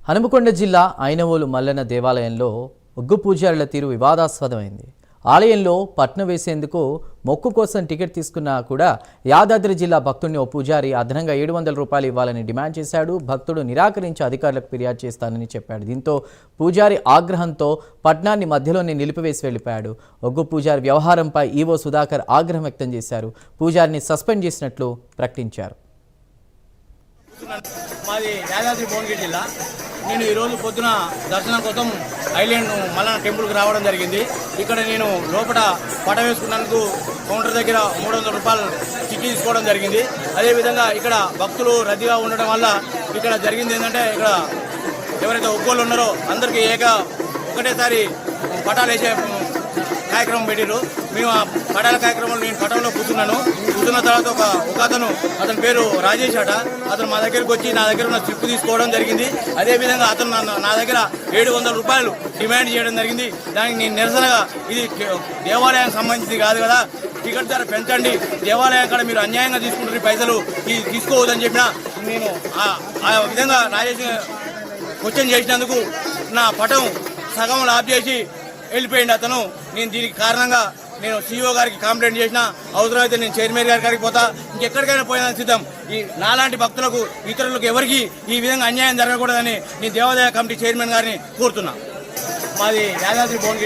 హనుమకొండ జిల్లా ఐనవోలు మల్లన్న దేవాలయంలో ఒగ్గు పూజారుల తీరు వివాదాస్పదమైంది. ఆలయంలో పట్నం వేసేందుకు మొక్కు కోసం టికెట్ తీసుకున్నా కూడా యాదాద్రి జిల్లా భక్తుడిని ఓ పూజారి అదనంగా 700 రూపాయలు ఇవ్వాలని డిమాండ్ చేశాడు. భక్తుడు నిరాకరించి అధికారులకు ఫిర్యాదు చేస్తానని చెప్పాడు. దీంతో పూజారి ఆగ్రహంతో పట్నాన్ని మధ్యలోనే నిలిపివేసి వెళ్లిపోయాడు. ఒగ్గు పూజారి వ్యవహారంపై ఈవో సుధాకర్ ఆగ్రహం వ్యక్తం చేశారు. పూజారిని సస్పెండ్ చేసినట్లు ప్రకటించారు. మాది యాదాద్రి భువనగిరి జిల్లా. నేను ఈరోజు పొద్దున దర్శనం కోసం ఐలాండ్ మల్లన్న టెంపుల్కి రావడం జరిగింది. ఇక్కడ నేను లోపల పట వేసుకున్నందుకు కౌంటర్ దగ్గర 300 రూపాయలు చిట్టి తీసుకోవడం జరిగింది. అదేవిధంగా ఇక్కడ భక్తులు రద్దీగా ఉండడం వల్ల ఇక్కడ జరిగింది ఏంటంటే, ఇక్కడ ఎవరైతే ఒగ్గోళ్ళు ఉన్నారో అందరికీ ఒకటేసారి పటాలు వేసే కార్యక్రమం పెట్టారు. మేము ఆ పటాల కార్యక్రమంలో నేను పటంలో కూర్చున్న తర్వాత ఒక అతని పేరు రాజేష్ అట. అతను మా దగ్గరకు వచ్చి నా దగ్గర ఉన్న స్లిప్ తీసుకోవడం జరిగింది. అదేవిధంగా అతను నా దగ్గర 700 రూపాయలు డిమాండ్ చేయడం జరిగింది. దానికి నేను నిరసనగా, ఇది దేవాలయానికి సంబంధించింది కాదు కదా, టికెట్ ధర పెంచండి, దేవాలయం కాడ మీరు అన్యాయంగా తీసుకుంటున్న పైసలు తీసుకోవద్దని చెప్పిన నేను ఆ విధంగా రాజేష్ క్వశ్చన్ చేసినందుకు నా పటం సగం ఆఫ్ చేసి వెళ్ళిపోయింది అతను. నేను దీనికి కారణంగా నేను సీఈఓ గారికి కంప్లైంట్ చేసిన, అవసరమైతే నేను చైర్మన్ గారికి పోతా, ఇంకెక్కడికైనా పోయినా సిద్ధం. ఈ నాలాంటి భక్తులకు, ఇతరులకు ఎవరికి ఈ విధంగా అన్యాయం జరగకూడదని నేను దేవాదాయ కమిటీ చైర్మన్ గారిని కోరుతున్నా. మాది యాదాద్రి భువనగిరి.